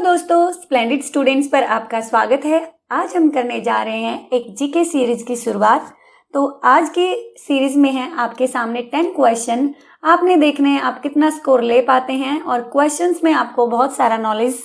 दोस्तों, splendid students पर आपका स्वागत है। आज हम करने जा रहे हैं एक जीके सीरीज की शुरुआत। तो आज की सीरीज में है आपके सामने 10 क्वेश्चन। आपने देखने हैं आप कितना स्कोर ले पाते हैं और क्वेश्चंस में आपको बहुत सारा नॉलेज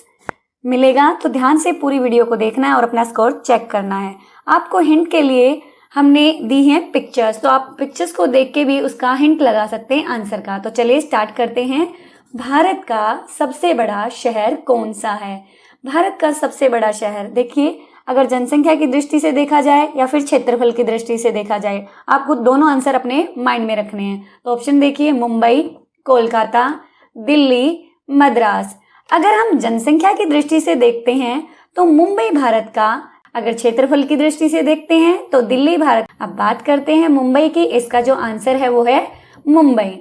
मिलेगा। तो ध्यान से पूरी वीडियो को देखना है और अपना स्कोर चेक करना है। आपको हिंट के लिए हमने दी हैं पिक्चर्स, तो आप पिक्चर्स को देख के भी उसका हिंट लगा सकते हैं आंसर का। तो चलिए स्टार्ट करते हैं। भारत का सबसे बड़ा शहर कौन सा है? भारत का सबसे बड़ा शहर, देखिए अगर जनसंख्या की दृष्टि से देखा जाए या फिर क्षेत्रफल की दृष्टि से देखा जाए, आपको दोनों आंसर अपने माइंड में रखने हैं। तो ऑप्शन देखिए, मुंबई, कोलकाता, दिल्ली, मद्रास। अगर हम जनसंख्या की दृष्टि से देखते हैं तो मुंबई भारत का, अगर क्षेत्रफल की दृष्टि से देखते हैं तो दिल्ली भारत। अब बात करते हैं मुंबई की, इसका जो आंसर है वो है मुंबई।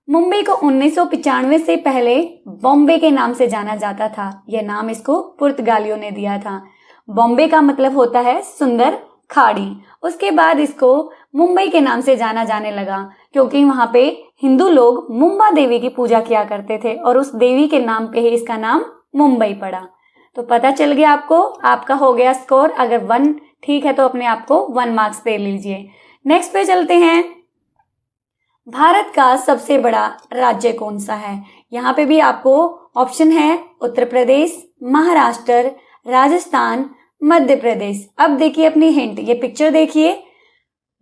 मुंबई को 1995 से पहले बॉम्बे के नाम से जाना जाता था। यह नाम इसको पुर्तगालियों ने दिया था। बॉम्बे का मतलब होता है सुंदर खाड़ी। उसके बाद इसको मुंबई के नाम से जाना जाने लगा क्योंकि वहां पे हिंदू लोग मुंबा देवी की पूजा किया करते थे और उस देवी के नाम पे ही इसका नाम मुंबई पड़ा। तो पता चल गया आपको, आपका हो गया स्कोर। अगर 1 ठीक है तो अपने आप को 1 मार्क्स दे लीजिए। नेक्स्ट पे चलते हैं। भारत का सबसे बड़ा राज्य कौन सा है? यहाँ पे भी आपको ऑप्शन है उत्तर प्रदेश, महाराष्ट्र, राजस्थान, मध्य प्रदेश। अब देखिए अपनी हिंट, ये पिक्चर देखिए।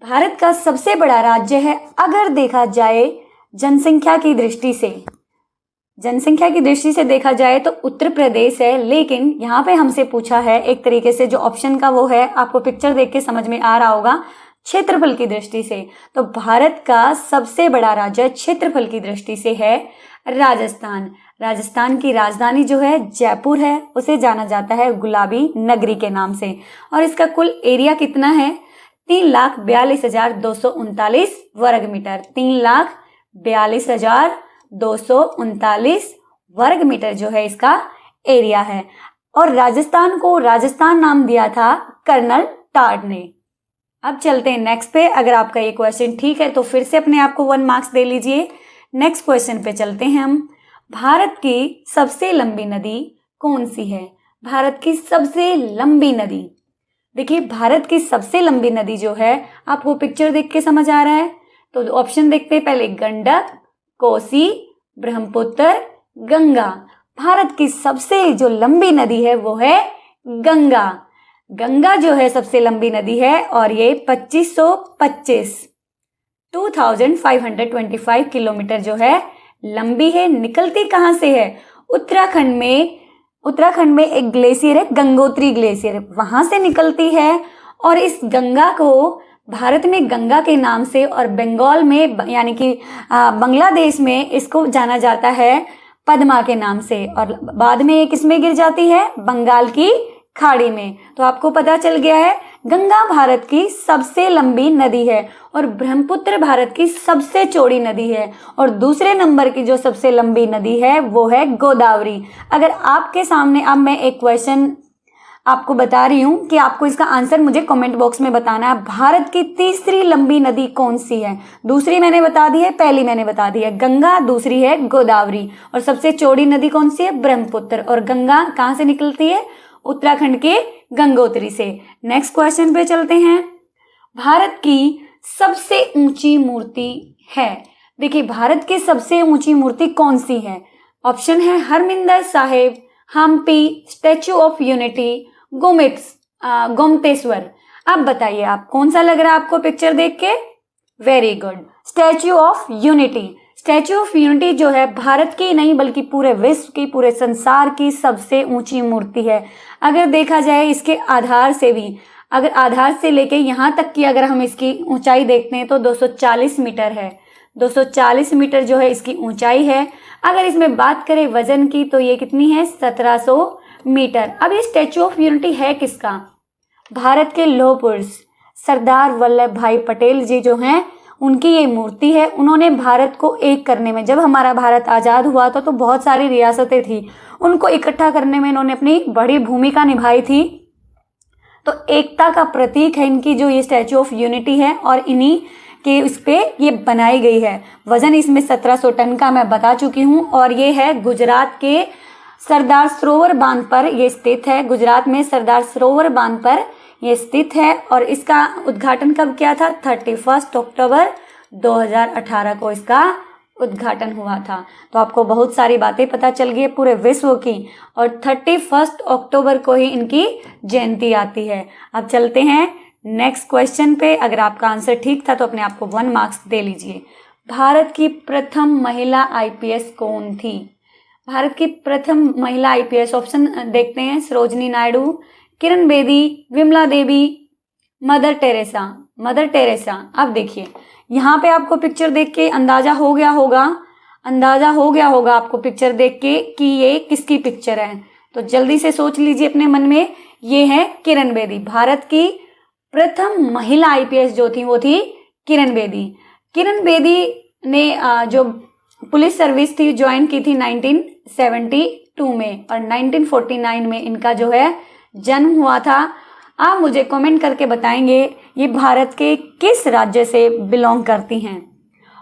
भारत का सबसे बड़ा राज्य है अगर देखा जाए जनसंख्या की दृष्टि से, जनसंख्या की दृष्टि से देखा जाए तो उत्तर प्रदेश है। लेकिन यहाँ पे हमसे पूछा है एक तरीके से, जो ऑप्शन का वो है, आपको पिक्चर देख के समझ में आ रहा होगा, क्षेत्रफल की दृष्टि से। तो भारत का सबसे बड़ा राज्य क्षेत्रफल की दृष्टि से है राजस्थान। राजस्थान की राजधानी जो है जयपुर है, उसे जाना जाता है गुलाबी नगरी के नाम से। और इसका कुल एरिया कितना है? 3,42,239 वर्ग मीटर। 3,42,239 वर्ग मीटर जो है इसका एरिया है। और राजस्थान को राजस्थान नाम दिया था कर्नल टाड ने। अब चलते हैं नेक्स्ट पे। अगर आपका ये क्वेश्चन ठीक है तो फिर से अपने आप को 1 मार्क्स दे लीजिए। नेक्स्ट क्वेश्चन पे चलते हैं हम। भारत की सबसे लंबी नदी कौन सी है? भारत की सबसे लंबी नदी, देखिए भारत की सबसे लंबी नदी जो है, आपको पिक्चर देख के समझ आ रहा है? तो ऑप्शन देखते हैं पहले, गंडक, कोसी, ब्रह्मपुत्र, गंगा। भारत की सबसे जो लंबी नदी है वो है गंगा। गंगा जो है सबसे लंबी नदी है और ये 2525 किलोमीटर जो है लंबी है। निकलती कहाँ से है? उत्तराखंड में एक ग्लेशियर है, गंगोत्री ग्लेशियर, वहां से निकलती है। और इस गंगा को भारत में गंगा के नाम से और बंगाल में यानी कि बांग्लादेश में इसको जाना जाता है पद्मा के नाम से। और बाद में ये किसमें गिर जाती है? बंगाल की खाड़ी में। तो आपको पता चल गया है, गंगा भारत की सबसे लंबी नदी है और ब्रह्मपुत्र भारत की सबसे चौड़ी नदी है। और दूसरे नंबर की जो सबसे लंबी नदी है वो है गोदावरी। अगर आपके सामने अब मैं एक क्वेश्चन आपको बता रही हूं कि आपको इसका आंसर मुझे कमेंट बॉक्स में बताना है। भारत की तीसरी लंबी नदी कौन सी है? दूसरी मैंने बता दी है, पहली मैंने बता दी है गंगा, दूसरी है गोदावरी और सबसे चौड़ी नदी कौन सी है? ब्रह्मपुत्र। और गंगा कहां से निकलती है? उत्तराखंड के गंगोत्री से। नेक्स्ट क्वेश्चन पे चलते हैं। भारत की सबसे ऊंची मूर्ति है, देखिए भारत की सबसे ऊंची मूर्ति कौन सी है? ऑप्शन है Harmandir Sahib, Hampi, Statue of Unity, Gomateshwara. अब बताइए आप कौन सा लग रहा है आपको पिक्चर देख के? Very good, statue of unity. Statue of unity जो है भारत की नहीं बल्कि पूरे विश्व की, पूरे संसार की सबसे ऊंची मूर्ति है। अगर देखा जाए इसके आधार से भी, अगर आधार से लेके यहाँ तक की अगर हम इसकी ऊंचाई देखते हैं तो 240 मीटर है। 240 मीटर जो है इसकी ऊंचाई है। अगर इसमें बात करें वजन की तो ये कितनी है? 1700 मीटर। अब ये स्टैच्यू ऑफ यूनिटी है किसका? भारत के लौह पुरुष सरदार वल्लभ भाई पटेल जी जो हैं, उनकी ये मूर्ति है। उन्होंने भारत को एक करने में, जब हमारा भारत आज़ाद हुआ था तो बहुत सारी रियासतें थी, उनको इकट्ठा करने में इन्होंने अपनी बड़ी भूमिका निभाई थी। तो एकता का प्रतीक है इनकी जो ये स्टैच्यू ऑफ यूनिटी है और इन्हीं के उस पे ये बनाई गई है। वजन इसमें 1700 टन का मैं बता चुकी हूँ और ये है गुजरात के सरदार सरोवर बांध पर यह स्थित है। गुजरात में सरदार सरोवर बांध पर यह स्थित है और इसका उद्घाटन कब किया था? 31 अक्टूबर 2018 को इसका उद्घाटन हुआ था। तो आपको बहुत सारी बातें पता चल गई है पूरे विश्व की, और 31 अक्टूबर को ही इनकी जयंती आती है। अब चलते हैं नेक्स्ट क्वेश्चन पे। अगर आपका आंसर ठीक था तो अपने आप को 1 मार्क्स दे लीजिए। भारत की प्रथम महिला आईपीएस कौन थी? भारत की प्रथम महिला आईपीएस, ऑप्शन देखते हैं। Sarojini Naidu, Kiran Bedi, Vimla Devi, mother Teresa. Mother Teresa. अब देखिए यहाँ पे आपको पिक्चर देख के अंदाजा हो गया होगा आपको पिक्चर देख के कि ये किसकी पिक्चर है। तो जल्दी से सोच लीजिए अपने मन में, ये है किरण बेदी। भारत की प्रथम महिला आईपीएस जो थी वो थी किरण बेदी। किरण बेदी ने जो पुलिस सर्विस थी ज्वाइन की थी 1972 में, और 1949 में इनका जो है जन्म हुआ था। आप मुझे कमेंट करके बताएंगे ये भारत के किस राज्य से बिलोंग करती हैं।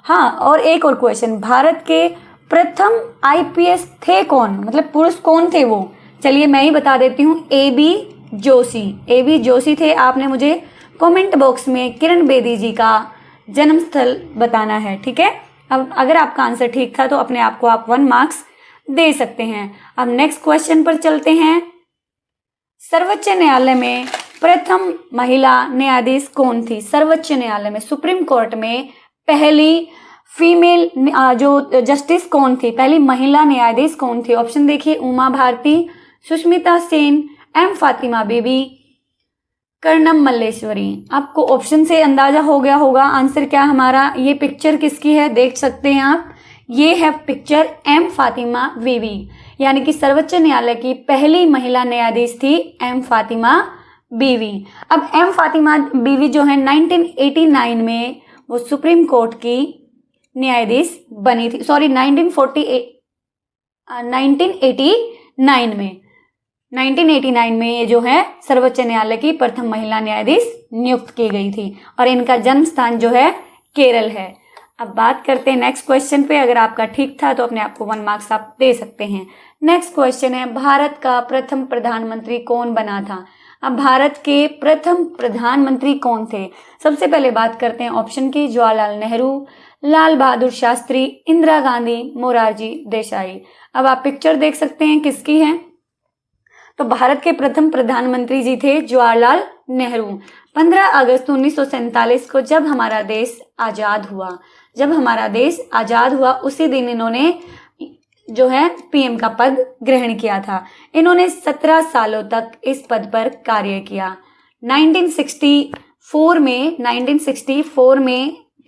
हाँ, और एक और क्वेश्चन, भारत के प्रथम आईपीएस थे कौन, मतलब पुरुष कौन थे वो? चलिए मैं ही बता देती हूँ, AB जोशी। AB जोशी थे। आपने मुझे कमेंट बॉक्स में किरण बेदी जी का जन्म स्थल बताना है, ठीक है। अब अगर आपका आंसर ठीक था तो अपने आप को आप 1 मार्क्स दे सकते हैं। अब नेक्स्ट क्वेश्चन पर चलते हैं। सर्वोच्च न्यायालय में प्रथम महिला न्यायाधीश कौन थी? सर्वोच्च न्यायालय में, सुप्रीम कोर्ट में पहली फीमेल जो जस्टिस कौन थी, पहली महिला न्यायाधीश कौन थी? ऑप्शन देखिए, उमा भारती, सुष्मिता सेन, M फातिमा बीबी, कर्णम मल्लेश्वरी। आपको ऑप्शन से अंदाजा हो गया होगा आंसर क्या हमारा। ये पिक्चर किसकी है देख सकते हैं आप, ये है पिक्चर M फातिमा बीबी, यानी कि सर्वोच्च न्यायालय की पहली महिला न्यायाधीश थी M फातिमा बीवी। अब M फातिमा बीवी जो है 1989 में वो सुप्रीम कोर्ट की न्यायाधीश बनी थी। सॉरी, 1989 में ये जो है सर्वोच्च न्यायालय की प्रथम महिला न्यायाधीश नियुक्त की गई थी, और इनका जन्म स्थान जो है केरल है। अब बात करते हैं नेक्स्ट क्वेश्चन पे। अगर आपका ठीक था तो अपने आप को 1 मार्क्स आप दे सकते हैं। नेक्स्ट क्वेश्चन है, भारत का प्रथम प्रधानमंत्री कौन बना था? अब भारत के प्रथम प्रधानमंत्री कौन थे? सबसे पहले बात करते हैं ऑप्शन की, जवाहरलाल नेहरू, लाल बहादुर शास्त्री, इंदिरा गांधी, मोरारजी देसाई। अब आप पिक्चर देख सकते हैं किसकी है। तो भारत के प्रथम प्रधानमंत्री जी थे जवाहरलाल नेहरू। 15 अगस्त 1947 को जब हमारा देश आजाद हुआ उसी दिन इन्होंने जो है पीएम का पद ग्रहण किया था। इन्होंने 17 सालों तक इस पद पर कार्य किया। 1964 में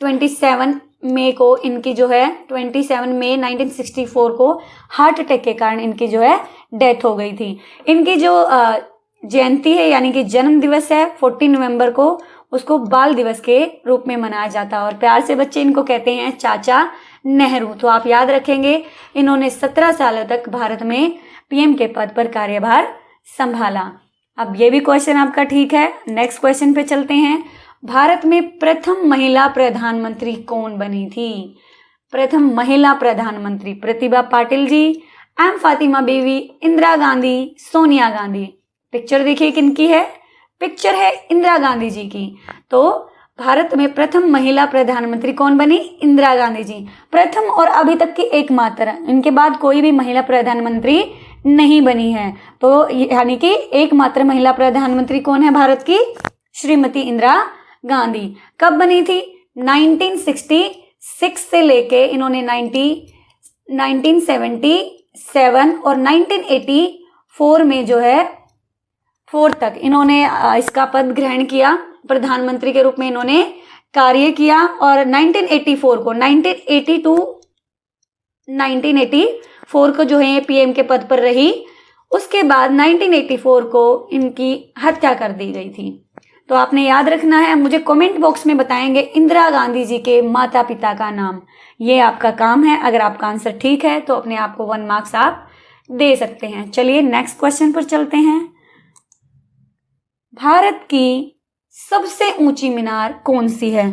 27 मई को इनकी जो है 27 मई 1964 को हार्ट अटैक के कारण इनकी जो है डेथ हो गई थी। इनकी जो जयंती है यानी कि जन्म दिवस है 14 नवंबर को, उसको बाल दिवस के रूप में मनाया जाता है और प्यार से बच्चे इनको कहते हैं चाचा नेहरू। तो आप याद रखेंगे, इन्होंने 17 सालों तक भारत में पीएम के पद पर कार्यभार संभाला। अब ये भी क्वेश्चन आपका ठीक है। नेक्स्ट क्वेश्चन पे चलते हैं। भारत में प्रथम महिला प्रधानमंत्री कौन बनी थी? प्रथम महिला प्रधानमंत्री प्रतिभा पाटिल जी, एम फातिमा बीवी, इंदिरा गांधी, सोनिया गांधी। पिक्चर देखिए किनकी है, पिक्चर है इंदिरा गांधी जी की। तो भारत में प्रथम महिला प्रधानमंत्री कौन बनी? इंदिरा गांधी जी। प्रथम और अभी तक की एकमात्र, इनके बाद कोई भी महिला प्रधानमंत्री नहीं बनी है। तो यानी कि एकमात्र महिला प्रधानमंत्री कौन है भारत की? श्रीमती इंदिरा गांधी। कब बनी थी? 1966 से लेके इन्होंने 1977 और 1984 में जो है 4 तक इन्होंने इसका पद ग्रहण किया, प्रधानमंत्री के रूप में इन्होंने कार्य किया। और 1984 को जो है पीएम के पद पर रही। उसके बाद 1984 को इनकी हत्या कर दी गई थी। तो आपने याद रखना है, मुझे कमेंट बॉक्स में बताएंगे इंदिरा गांधी जी के माता पिता का नाम। ये आपका काम है। अगर आपका आंसर ठीक है तो अपने आप को 1 मार्क्स आप दे सकते हैं। चलिए नेक्स्ट क्वेश्चन पर चलते हैं। भारत की सबसे ऊंची मीनार कौन सी है?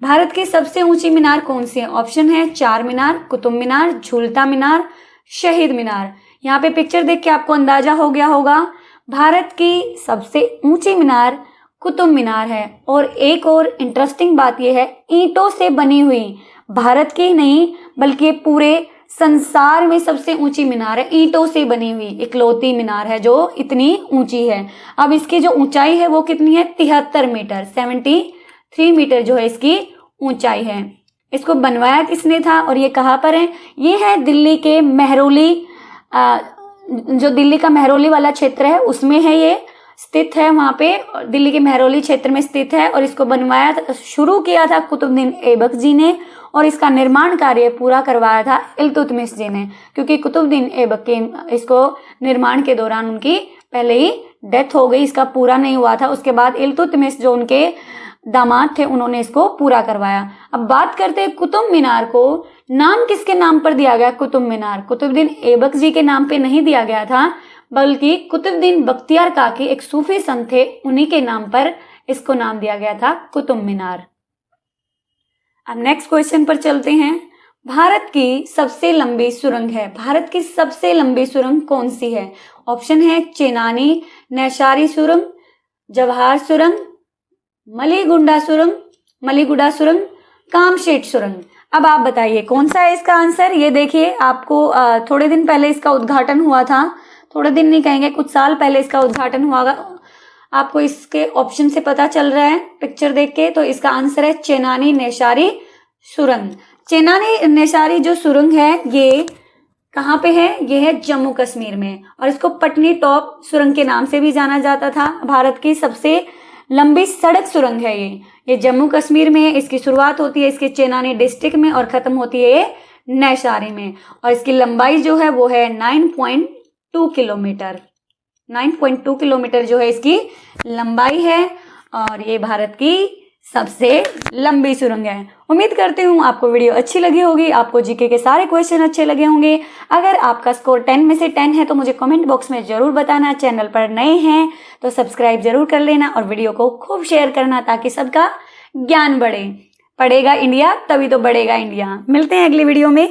भारत की सबसे ऊंची मीनार कौन सी है? ऑप्शन है चार मीनार, कुतुब मीनार, झूलता मीनार, शहीद मीनार। यहाँ पे पिक्चर देख के आपको अंदाजा हो गया होगा, भारत की सबसे ऊंची मीनार कुतुब मीनार है। और एक और इंटरेस्टिंग बात यह है, ईंटों से बनी हुई, भारत की नहीं बल्कि पूरे संसार में सबसे ऊंची मीनार है, ईंटों से बनी हुई इकलौती मीनार है जो इतनी ऊंची है। अब इसकी जो ऊंचाई है वो कितनी है, 73 मीटर, 73 मीटर जो है इसकी ऊंचाई है। इसको बनवाया किसने था और ये कहाँ पर है, ये है दिल्ली के मेहरौली, जो दिल्ली का मेहरौली वाला क्षेत्र है उसमें है ये स्थित है, वहां पे दिल्ली के मेहरौली क्षेत्र में स्थित है। और इसको बनवाया शुरू किया था कुतुबुद्दीन ऐबक जी ने, और इसका निर्माण कार्य पूरा करवाया था इल्तुतमिश जी ने, क्योंकि कुतुबुद्दीन ऐबक के इसको निर्माण के दौरान उनकी पहले ही डेथ हो गई, इसका पूरा नहीं हुआ था। उसके बाद इल्तुतमिश जो उनके दामाद थे उन्होंने इसको पूरा करवाया। अब बात करते हैं कुतुब मीनार को नाम किसके नाम पर दिया गया, कुतुब मीनार कुतुबुद्दीन ऐबक जी के नाम पे नहीं दिया गया था, बल्कि कुतुबुद्दीन बख्तियार काकी एक सूफी संत थे, उन्हीं के नाम पर इसको नाम दिया गया था कुतुब मीनार। अब नेक्स्ट क्वेश्चन पर चलते हैं। भारत की सबसे लंबी सुरंग है, भारत की सबसे लंबी सुरंग कौन सी है? ऑप्शन है चेनानी नैशारी सुरंग, जवाहर सुरंग, मलीगुडा सुरंग, कामशेट सुरंग। अब आप बताइए कौन सा है इसका आंसर। ये देखिए आपको थोड़े दिन पहले इसका उद्घाटन हुआ था, थोड़े दिन नहीं कहेंगे कुछ साल पहले इसका उद्घाटन हुआ, आपको इसके ऑप्शन से पता चल रहा है पिक्चर देख के। तो इसका आंसर है चेनानी नैशारी सुरंग। चेनानी नैशारी जो सुरंग है ये कहाँ पे है, ये है जम्मू कश्मीर में, और इसको पटनी टॉप सुरंग के नाम से भी जाना जाता था। भारत की सबसे लंबी सड़क सुरंग है ये जम्मू कश्मीर में है। इसकी शुरुआत होती है इसके चेनानी डिस्ट्रिक्ट में और खत्म होती है ये नैशारी में, और इसकी लंबाई जो है वो है 9.2 किलोमीटर, 9.2 किलोमीटर जो है इसकी लंबाई है, और ये भारत की सबसे लंबी सुरंग है। उम्मीद करती हूँ आपको वीडियो अच्छी लगी होगी, आपको जीके के सारे क्वेश्चन अच्छे लगे होंगे। अगर आपका स्कोर 10 में से 10 है तो मुझे कमेंट बॉक्स में जरूर बताना। चैनल पर नए हैं तो सब्सक्राइब जरूर कर लेना और वीडियो को खूब शेयर करना ताकि सबका ज्ञान बढ़े। पढ़ेगा इंडिया तभी तो बढ़ेगा इंडिया। मिलते हैं अगली वीडियो में।